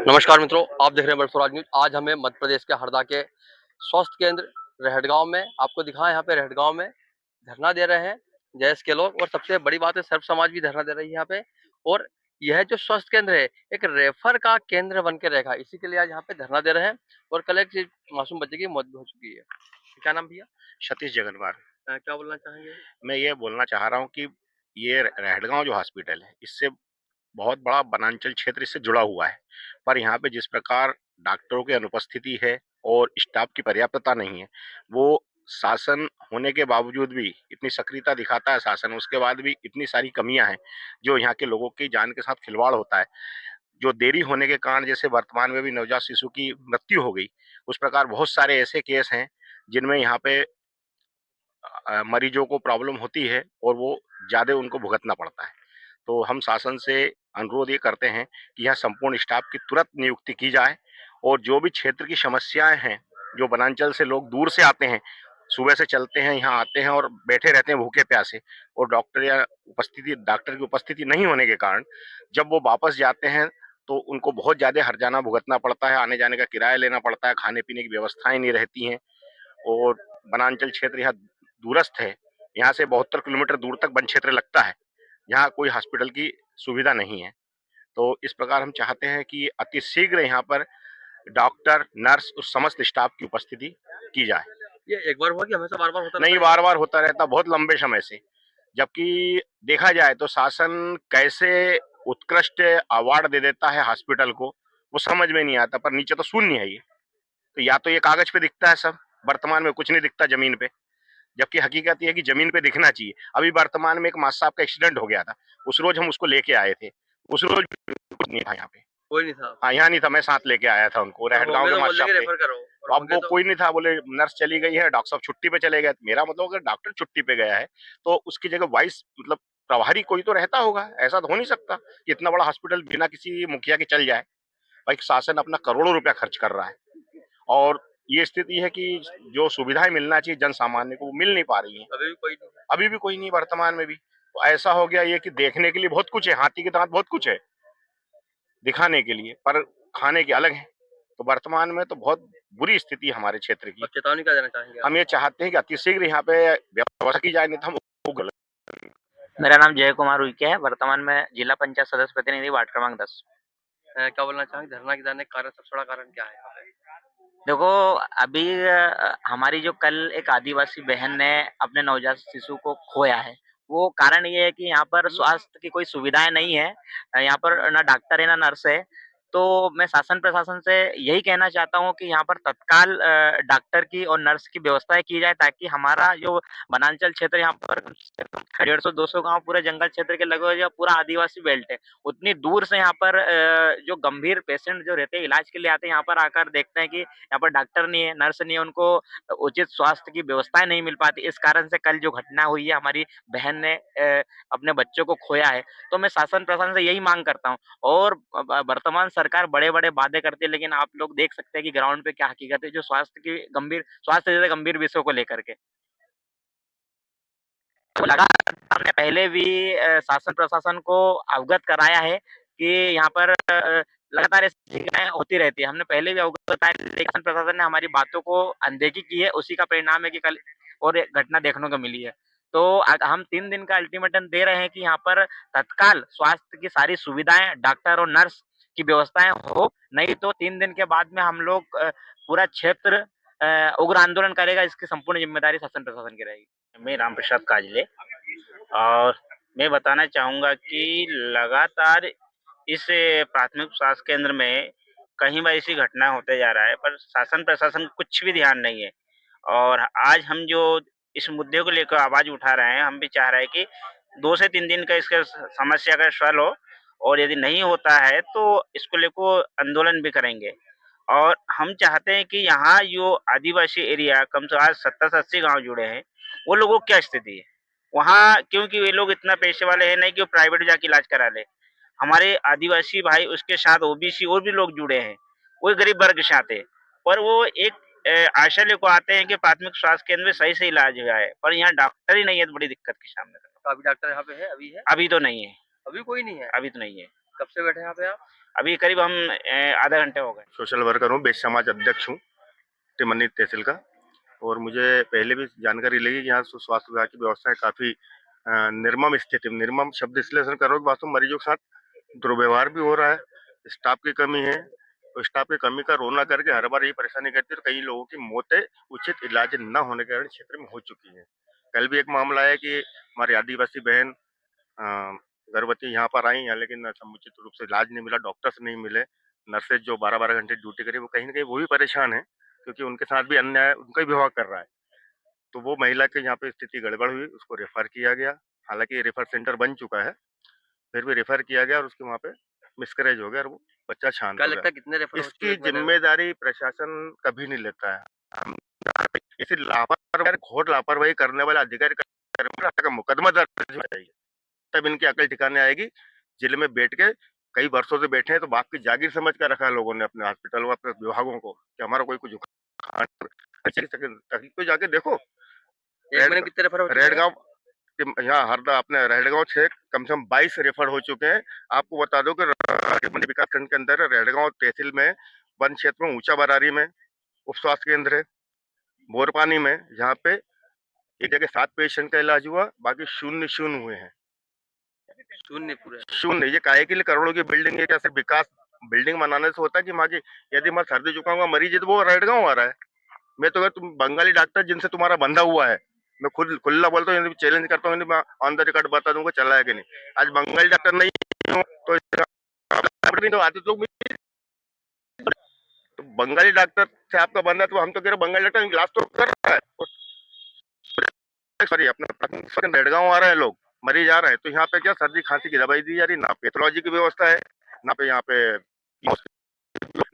नमस्कार मित्रों, आप देख रहे हैं वर्ल्ड स्वराज न्यूज। आज हमें मध्य प्रदेश के हरदा के स्वास्थ्य केंद्र रहटगांव में आपको दिखाएं। यहाँ पे रहटगांव में धरना दे रहे हैं जयस के लोग, और सबसे बड़ी बात है सर्व समाज भी धरना दे रही है यहाँ पे। और यह जो स्वास्थ्य केंद्र है एक रेफर का केंद्र बन के रहेगा, इसी के लिए आज यहाँ पे धरना दे रहे हैं। और कल एक मासूम बच्चे की मौत भी हो चुकी है। क्या नाम भैया? सतीश जगनवार। क्या बोलना चाहेंगे? मैं ये बोलना चाह रहा हूँ कि ये रहटगांव जो हॉस्पिटल है, इससे बहुत बड़ा वनांचल क्षेत्र इससे जुड़ा हुआ है, पर यहाँ पे जिस प्रकार डॉक्टरों की अनुपस्थिति है और स्टाफ की पर्याप्तता नहीं है, वो शासन होने के बावजूद भी इतनी सक्रियता दिखाता है शासन, उसके बाद भी इतनी सारी कमियां हैं जो यहाँ के लोगों की जान के साथ खिलवाड़ होता है। जो देरी होने के कारण जैसे वर्तमान में भी नवजात शिशु की मृत्यु हो गई, उस प्रकार बहुत सारे ऐसे केस हैं जिनमें यहाँ पे मरीजों को प्रॉब्लम होती है और वो ज़्यादा उनको भुगतना पड़ता है। तो हम शासन से अनुरोध ये करते हैं कि यहाँ संपूर्ण स्टाफ की तुरंत नियुक्ति की जाए और जो भी क्षेत्र की समस्याएं हैं, जो वनांचल से लोग दूर से आते हैं, सुबह से चलते हैं, यहाँ आते हैं और बैठे रहते हैं भूखे प्यासे, और डॉक्टर की उपस्थिति नहीं होने के कारण जब वो वापस जाते हैं तो उनको बहुत ज़्यादा हर्जाना भुगतना पड़ता है, आने जाने का किराया लेना पड़ता है, खाने पीने की व्यवस्थाएं नहीं रहती हैं। और वनांचल क्षेत्र यहाँ दूरस्थ है, यहाँ से 72 किलोमीटर दूर तक वन क्षेत्र लगता है, यहाँ कोई हॉस्पिटल की सुविधा नहीं है। तो इस प्रकार हम चाहते हैं कि अति शीघ्र यहाँ पर डॉक्टर, नर्स, उस समस्त स्टाफ की उपस्थिति की जाए। ये एक बार हुआ कि हमेशा बार बार होता नहीं, रहता है? बार बार होता रहता, बहुत लंबे समय से। जबकि देखा जाए तो शासन कैसे उत्कृष्ट अवार्ड दे देता है हॉस्पिटल को, वो समझ में नहीं आता, पर नीचे तो शून्य है ये। तो या तो ये कागज पे दिखता है सब, वर्तमान में कुछ नहीं दिखता जमीन पे, जबकि हकीकत ये है कि जमीन पे दिखना चाहिए। अभी वर्तमान में एक माँ साहब का एक्सीडेंट हो गया था, उस रोज हम उसको लेके आए थे, उस रोज कुछ नहीं था यहाँ पे। कोई नहीं था? हाँ, यहाँ नहीं था, मैं साथ लेके आया था उनको, और रहटगांव होंगे के तो माँ बोल साहब देंगे थे। रेफर करो, और अब होंगे वो तो। कोई नहीं था, बोले नर्स चली गई है, डॉक्टर साहब छुट्टी पे चले गए। मेरा मतलब अगर डॉक्टर छुट्टी पे गया है तो उसकी जगह वाइस मतलब प्रभारी कोई तो रहता होगा, ऐसा तो हो नहीं सकता कि इतना बड़ा हॉस्पिटल बिना किसी मुखिया के चल जाए। भाई शासन अपना करोड़ों रुपया खर्च कर रहा है और ये स्थिति है कि जो सुविधाएं मिलना चाहिए जन सामान्य को वो मिल नहीं पा रही है। अभी भी कोई नहीं है? अभी भी कोई नहीं, वर्तमान में भी तो ऐसा हो गया ये कि देखने के लिए बहुत कुछ है, हाथी के दांत बहुत कुछ है दिखाने के लिए, पर खाने के अलग है। तो वर्तमान में तो बहुत बुरी स्थिति है हमारे क्षेत्र की। अब चेतावनी क्या देना चाहेंगे आप? हम ये चाहते हैं कि अतिशीघ्र यहाँ पे व्यवस्था की जाए, नहीं तो हम मेरा नाम जय कुमार उइके है। वर्तमान में जिला पंचायत सदस्य प्रतिनिधि वार्ड क्रमांक 10। क्या बोलना चाहेंगे धरना के जाने का कारण, सबसे बड़ा कारण क्या है यहाँ पे? देखो, अभी हमारी जो कल एक आदिवासी बहन ने अपने नवजात शिशु को खोया है, वो कारण ये है कि यहाँ पर स्वास्थ्य की कोई सुविधाएं नहीं है। यहाँ पर ना डॉक्टर है ना नर्स है। तो मैं शासन प्रशासन से यही कहना चाहता हूँ कि यहाँ पर तत्काल डॉक्टर की और नर्स की व्यवस्थाएं की जाए, ताकि हमारा जो वनांचल क्षेत्र यहाँ पर कम से कम 150-200 गांव पूरे जंगल क्षेत्र के लगे हुए, जो पूरा आदिवासी बेल्ट है, उतनी दूर से यहाँ पर जो गंभीर पेशेंट जो रहते हैं इलाज के लिए आते हैं, यहाँ पर आकर देखते हैं कि यहाँ पर डॉक्टर नहीं है, नर्स नहीं है, उनको उचित स्वास्थ्य की व्यवस्थाएं नहीं मिल पाती। इस कारण से कल जो घटना हुई है, हमारी बहन ने अपने बच्चों को खोया है। तो मैं शासन प्रशासन से यही मांग करता हूँ। और वर्तमान सरकार बड़े-बड़े वादे करती है, लेकिन आप लोग देख सकते हैं कि ग्राउंड पे क्या हकीकत है, जो स्वास्थ्य जैसे गंभीर विषयों को लेकर के। तो लगातार हमने पहले भी शासन प्रशासन को अवगत कराया है कि यहाँ पर लगातार ऐसी घटनाएँ होती रहती है। हमने पहले भी अवगत कराया, लेकिन प्रशासन ने हमारी बातों को अनदेखी की है। उसी का परिणाम है कि कल और एक घटना देखने को मिली है। तो हम 3 दिन का अल्टीमेटम दे रहे हैं कि यहाँ पर तत्काल स्वास्थ्य की सारी सुविधाएँ, डॉक्टर और नर्स की व्यवस्थाएँ हो, नहीं तो 3 दिन के बाद में हम लोग पूरा क्षेत्र उग्र आंदोलन करेगा। इसकी संपूर्ण जिम्मेदारी शासन प्रशासन की रहेगी। मैं रामप्रसाद काजले, और मैं बताना चाहूँगा कि लगातार इस प्राथमिक स्वास्थ्य केंद्र में कई बार ऐसी घटना होते जा रहा है, पर शासन प्रशासन को कुछ भी ध्यान नहीं है। और आज हम जो इस मुद्दे को लेकर आवाज उठा रहे हैं, हम भी चाह रहे हैं कि 2 से 3 दिन का इसका समस्या का हल हो, और यदि नहीं होता है तो इसको लेकर आंदोलन भी करेंगे। और हम चाहते हैं कि यहाँ जो आदिवासी एरिया कम से आज 70 से 80 गांव जुड़े हैं, वो लोगों की क्या स्थिति है वहाँ, क्योंकि वे लोग इतना पैसे वाले हैं नहीं कि वो प्राइवेट जाके इलाज करा ले। हमारे आदिवासी भाई, उसके साथ ओबीसी और भी लोग जुड़े हैं, वो गरीब वर्ग के साथ है, पर वो एक आशा लेकर आते हैं कि प्राथमिक स्वास्थ्य केंद्र में सही से इलाज हो जाए, पर यहाँ डॉक्टर ही नहीं है, तो बड़ी दिक्कत के सामने। तो अभी डॉक्टर यहाँ पे है? अभी है? अभी तो नहीं है। अभी कोई नहीं है? अभी तो नहीं है। कब से बैठे हैं यहाँ पे आप? अभी करीब हम आधा घंटे हो गए। सोशल वर्कर हूँ, बेच समाज अध्यक्ष हूँ टिमनी तहसील का। और मुझे पहले भी जानकारी लगी कि यहाँ स्वास्थ्य विभाग की व्यवस्थाएं काफी निर्मम स्थिति में, निर्मम शब्द इसलिए कर रहा हूँ, वास्तव में मरीजों के साथ दुर्व्यवहार भी हो रहा है, स्टाफ की कमी है। तो स्टाफ की कमी का रोना करके हर बार यही परेशानी करती है, तो कई लोगों की मौतें उचित इलाज न होने के कारण क्षेत्र में हो चुकी है। कल भी एक मामला है कि हमारी आदिवासी बहन गर्भवती यहाँ पर आई हैं, लेकिन समुचित रूप से इलाज नहीं मिला, डॉक्टर्स नहीं मिले, नर्सेज जो 12-12 घंटे ड्यूटी करी, वो कहीं ना कहीं वो भी परेशान है, क्योंकि उनके साथ भी अन्याय उनका ही विभाग कर रहा है। तो वो महिला के यहाँ पे स्थिति गड़बड़ हुई, उसको रेफर किया गया। हालांकि रेफर सेंटर बन चुका है, फिर भी रेफर किया गया और उसके वहाँ पे मिसकैरेज हो गया और वो बच्चा शांत क्या हो लगता गया। है कितने रेफर हो चुके इसकी हैं इस महीने में? जिम्मेदारी प्रशासन कभी नहीं लेता है। इसी लापरवाही, घोर लापरवाही करने वाले अधिकारी का मुकदमा दर्ज होना चाहिए, तब इनकी अकल ठिकाने आएगी। जेल में बैठ के कई वर्षों से बैठे हैं, तो बाप की जागीर समझ कर रखा है लोगों ने अपने हॉस्पिटल अपने विभागों को कि हमारा कोई कुछ तकलीफ तो जाके देखो। एक महीने में कितने रेफर हो चुके हैं? रेडगांव यहाँ हरदा अपने रेडगांव से कम से कम 22 रेफर हो चुके हैं। आपको बता दो कि विकास खंड के अंदर रेडगांव तहसील में वन क्षेत्र में ऊंचा बरारी में उप स्वास्थ्य केंद्र है, बोरपानी में जहाँ पे एक जगह 7 पेशेंट का इलाज हुआ, बाकी शून्य शून्य हुए हैं। शून्य पूरे? शून्य। ये काहे के लिए करोड़ों की बिल्डिंग है? क्या सिर्फ विकास बिल्डिंग बनाने से होता है कि माँ यदि मैं सर्दी जुकाम का मरीज है तो वो रेडगांव आ रहा है। मैं तो तुम बंगाली डॉक्टर जिनसे तुम्हारा बंधा हुआ है, मैं खुद खुला बोलता हूँ, चैलेंज करता हूँ, मैं ऑन द रिकॉर्ड बता दूंगा चला है कि नहीं। आज बंगाली डॉक्टर नहीं हूँ तो आते तो बंगाली डॉक्टर से आपका बंधा, तो हम तो कह रहे बंगाली डॉक्टर इलाज तो कर रहा है। सॉरी, अपना रेडगांव आ रहे हैं लोग, मरीज आ रहे हैं, तो यहाँ पे क्या सर्दी खांसी की दवाई दी जा रही, ना पैथोलॉजी की व्यवस्था है, ना पे यहाँ पे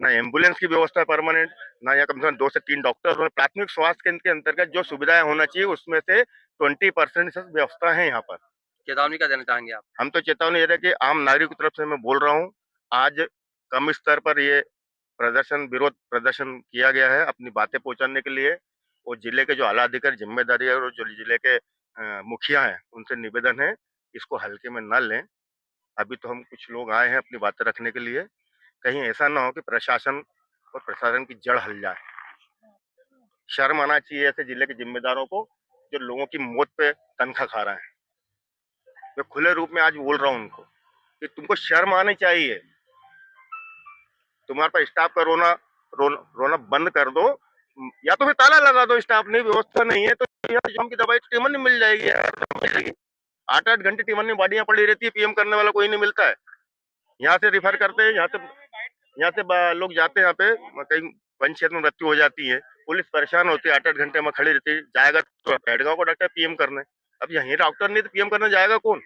ना एम्बुलेंस की व्यवस्था है परमानेंट, ना यहाँ कम से कम 2 से 3 डॉक्टर। प्राथमिक स्वास्थ्य केंद्र के अंतर्गत जो सुविधाएं होना चाहिए उसमें से 20% व्यवस्था है यहाँ पर। चेतावनी क्या देना चाहेंगे आप? हम तो चेतावनी दे रहे कि आम नागरिक की तरफ से मैं बोल रहा हूँ, आज कम स्तर पर ये विरोध प्रदर्शन किया गया है अपनी बातें पहुंचाने के लिए। और जिले के जो आला अधिकारी जिम्मेदारी है और जो जिले के मुखिया हैं उनसे निवेदन है इसको हल्के में न लें। अभी तो हम कुछ लोग आए हैं अपनी बातें रखने के लिए, कहीं ऐसा ना हो कि प्रशासन और प्रशासन की जड़ हल जाए। शर्म आना चाहिए ऐसे जिले के जिम्मेदारों को जो लोगों की मौत पे तनख्वाह खा रहे हैं। मैं खुले रूप में आज बोल रहा हूँ उनको कि तुमको शर्म आनी चाहिए। तुम्हारे पास स्टाफ का रोना बंद कर दो, या तो फिर ताला लगा दो। स्टाफ नहीं, व्यवस्था नहीं है तो यहाँ जाम की दवाई तो टीमन में मिल जाएगी यार। 8-8 घंटे टीमन में बाडियां पड़ी रहती है, पीएम करने वाला कोई नहीं मिलता है। यहाँ से रिफर करते हैं, यहाँ से लोग जाते हैं, यहाँ पे कहीं वन क्षेत्र में मृत्यु हो जाती है, पुलिस परेशान होती है, 8-8 घंटे में खड़ी रहती है। जाएगा तो पेड़गांव को डॉक्टर पीएम करने, अब यही डॉक्टर नहीं तो पीएम करने जाएगा कौन?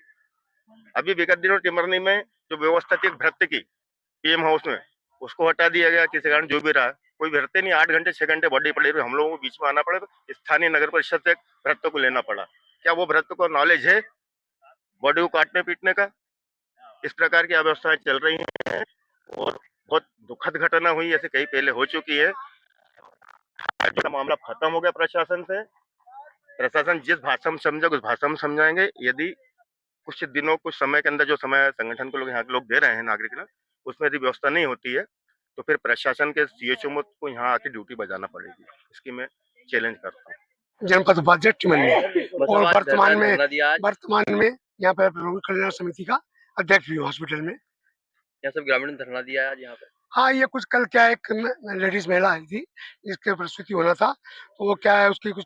अभी विगत दिनों टिमरनी में जो व्यवस्था थी भ्रत की पीएम हाउस में, उसको हटा दिया गया किसी कारण, जो भी रहा कोई भरते नहीं। 8 घंटे 6 घंटे बॉडी पड़ी, हम लोगों को बीच में आना पड़े, तो स्थानीय नगर परिषद से भ्रत को लेना पड़ा। क्या वो भ्रत को नॉलेज है बॉडी को काटने पीटने का? इस प्रकार की अव्यवस्थाएं चल रही हैं और बहुत दुखद घटना हुई, ऐसे कई पहले हो चुकी है। आज मामला खत्म हो गया प्रशासन से, प्रशासन जिस भाषा में समझे उस भाषा में समझाएंगे। यदि कुछ दिनों कुछ समय के अंदर जो समय संगठन को लोग यहाँ के लोग दे रहे हैं नागरिक ना, उसमें यदि व्यवस्था नहीं होती है तो फिर प्रशासन के सीएचओ को यहाँ आके ड्यूटी बजाना पड़ेगी। इसकी मैं चैलेंज करता हूँ। जनपद उपाध्यक्ष टिमनी और वर्तमान में आज यहाँ पर रोगी कल्याण समिति का अध्यक्ष भी हूँ हॉस्पिटल में। यहाँ सब ग्रामीण धरना दिया है आज यहाँ पे। हाँ, ये कुछ कल क्या एक लेडीज महिला आई थी जिसके प्रसूति होना था, तो वो क्या है उसकी कुछ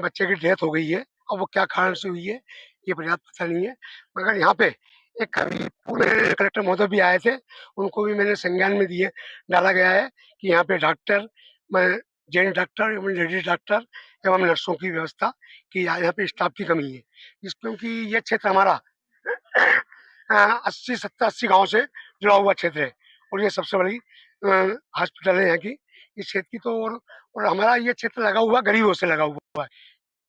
बच्चे की डेथ हो गई है। अब वो क्या कारण से हुई है ये पर्याप्त पता नहीं है, मगर यहाँ पे एक अभी पूरे कलेक्टर महोदय भी आए थे, उनको भी मैंने संज्ञान में दिए डाला गया है कि यहाँ पे डॉक्टर, जेंट्स डॉक्टर एवं लेडीज डॉक्टर एवं नर्सों की व्यवस्था की जाए। यहाँ पे स्टाफ की कमी है क्योंकि ये क्षेत्र हमारा 80 गांव से जुड़ा हुआ क्षेत्र है और ये सबसे बड़ी हॉस्पिटल है यहाँ की इस क्षेत्र की। तो और हमारा ये क्षेत्र लगा हुआ गरीबों से लगा हुआ है,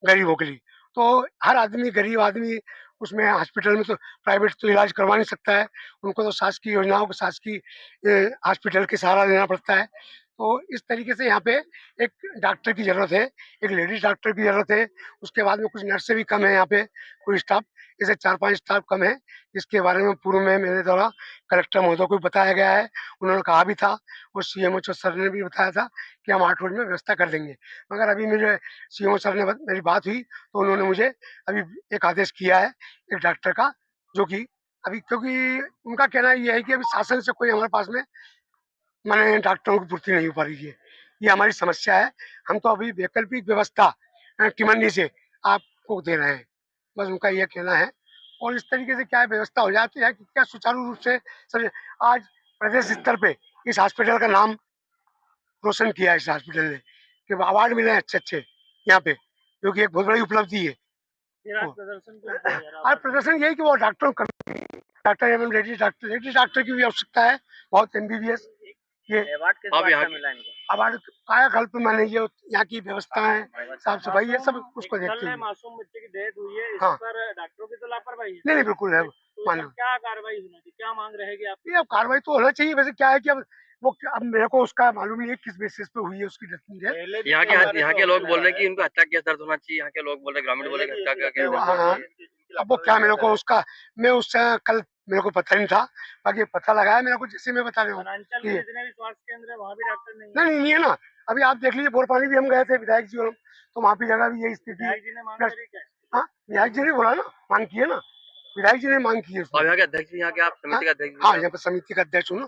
गरीबों के लिए। तो हर आदमी, गरीब आदमी उसमें हॉस्पिटल में तो प्राइवेट तो इलाज करवा नहीं सकता है, उनको तो शासकीय योजनाओं को शासकीय हॉस्पिटल के सहारा लेना पड़ता है। तो इस तरीके से यहाँ पे एक डॉक्टर की ज़रूरत है, एक लेडीज़ डॉक्टर की ज़रूरत है। उसके बाद में कुछ नर्सें भी कम है यहाँ पे, कोई स्टाफ जैसे 4-5 स्टाफ कम है, जिसके बारे में पूर्व में मेरे द्वारा कलेक्टर महोदय को बताया गया है। उन्होंने कहा भी था और सीएमओ सर ने भी बताया था कि हम 8 रोज में व्यवस्था कर देंगे। मगर अभी मुझे सीएमओ सर ने मेरी बात हुई तो उन्होंने मुझे अभी एक आदेश किया है एक डॉक्टर का, जो कि अभी क्योंकि उनका कहना ये है कि अभी शासन से कोई हमारे पास में माने डॉक्टरों की पूर्ति नहीं हो पा रही है। ये हमारी समस्या है। हम तो अभी वैकल्पिक व्यवस्था टिमंडी से आपको दे रहे हैं। बस उनका ये कहना है और इस तरीके से क्या है व्यवस्था हो जाती है कि क्या सुचारू रूप से सब आज प्रदेश स्तर पे इस हॉस्पिटल का नाम रोशन किया है इस हॉस्पिटल ने कि अवार्ड मिले हैं अच्छे-अच्छे यहाँ पे, जो कि एक बहुत बड़ी उपलब्धि है। आज प्रदर्शन यही कि वो डॉक्टर एवं लेडीज डॉक्टर की भी आवश्यकता है, बहुत एमबीबीएस ये अवार्ड किस अब बात यहाँ का की मिला इनको? अवार्ड कायाकल्प माने ये यहाँ की व्यवस्थाएं, साफ सफाई ये सब उसको देखते हुए। मासूम बच्चे की डेथ हुई है, इस हाँ। पर डॉक्टरों की तो लापरवाही है। नहीं, नहीं बिल्कुल है तो मानव। इसमें क्या कार्रवाई होनी चाहिए, क्या मांग रहेगी आपकी? ये अब कार्रवाई तो होना चाहिए। वैसे क्या है कि अब मेरे को उसका मालूम नहीं है किस बेसिस पे हुई है उसकी डेथ। पहले भी यहाँ कई बार के ऐसा लोग होता बोल रहे हैं है। कि इनको हत्या केस दर्ज होना चाहिए। यहाँ के लोग बोल रहे हैं, ग्रामीण बोल रहे हैं कि हत्या का केस हाँ, हाँ। दर्ज अब वो क्या मेरे को उसका मैं उससे कल मेरे को पता नहीं था, बाकी पता लगाया मेरे को जैसे मैं बता रहा हूँ वनांचल कि में जितने भी स्वास्थ्य केंद्र है, वहाँ भी डॉक्टर नहीं है। नहीं, नहीं, नहीं है ना। अभी आप देख लीजिए बोरपानी भी हम गए थे विधायक जी और हम, तो वहाँ की जगह भी यही स्थिति है। विधायक जी ने मांग प्लस करी क्या? हाँ, विधायक जी ने बोला ना, मांग की है ना, विधायक जी ने मांग की है अब उसमें। यहाँ के अध्यक्ष भी, यहाँ के आप हाँ, समिति के अध्यक्ष भी हाँ, हैं आप। यहाँ पर समिति का अध्यक्ष हूँ ना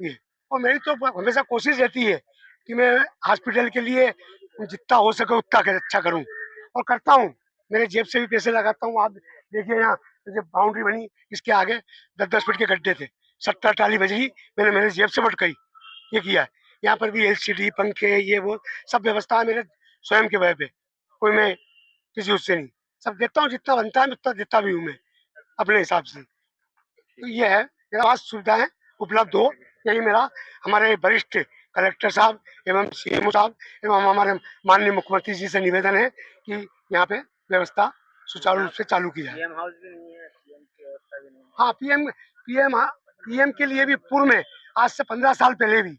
ये। और मेरी तो हमेशा कोशिश रहती है कि मैं हॉस्पिटल के लिए जितना हो सके उतना अच्छा करूँ और करता हूँ। मेरे जेब से भी पैसे लगाता हूँ। आप देखिए यहाँ जो बाउंड्री बनी इसके आगे 10-10 फीट के गड्ढे थे, 70 टाली बजरी मैंने मेरे जेब से बटकाई, ये किया है। यहाँ पर भी एलसीडी पंखे ये वो सब व्यवस्था है मेरे स्वयं के वह पे, कोई मैं किसी उससे नहीं, सब देता हूँ जितना बनता है उतना देता भी हूँ मैं अपने हिसाब से। तो ये है मेरा पास सुविधाएं उपलब्ध हो, यही मेरा हमारे वरिष्ठ कलेक्टर साहब एवं सीएमओ साहब एवं हमारे माननीय मुख्यमंत्री जी से निवेदन है कि यहाँ पे व्यवस्था सुचारू रूप से चालू की जाए। सीएम हाउस भी नहीं है, सीएम की व्यवस्था भी नहीं है। हाँ, पीएम के लिए भी पूर्व में आज से 15 साल पहले भी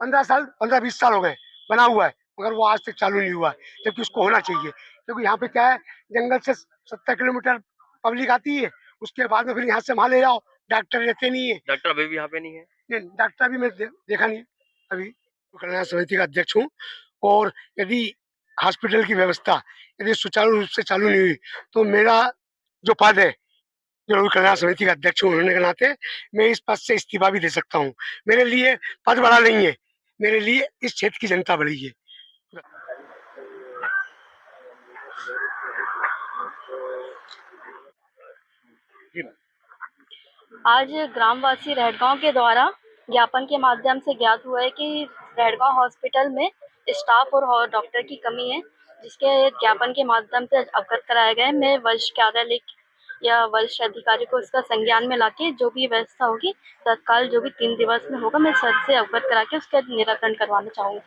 15-20 साल हो गए बना हुआ है, मगर वो आज तक चालू नहीं हुआ है, जबकि उसको होना चाहिए। क्योंकि यहाँ पे क्या है, जंगल से 70 किलोमीटर पब्लिक आती है, उसके बाद में फिर यहाँ से वहाँ ले जाओ, डॉक्टर रहते नहीं है। डॉक्टर अभी भी यहाँ पे नहीं है। नहीं, डॉक्टर अभी मैं देखा नहीं अभी। कल्याण समिति का अध्यक्ष हूँ और यदि हॉस्पिटल की व्यवस्था यदि सुचारू रूप से चालू नहीं हुई तो मेरा जो पद है, जो लोक कल्याण समिति का अध्यक्ष हूँ होने के नाते मैं इस पद से इस्तीफा भी दे सकता हूँ। मेरे लिए पद बड़ा नहीं है, मेरे लिए इस क्षेत्र की जनता बड़ी है। आज ग्रामवासी रहटगांव के द्वारा ज्ञापन के माध्यम से ज्ञात हुआ है कि रहटगांव हॉस्पिटल में स्टाफ और डॉक्टर की कमी है, जिसके ज्ञापन के माध्यम से अवगत कराया गया है। मैं वरिष्ठ कार्यालय या वरिष्ठ अधिकारी को इसका संज्ञान में लाके जो भी व्यवस्था होगी तत्काल जो भी 3 दिवस में होगा मैं सर से अवगत करा के उसका निराकरण करवाना चाहूँगी।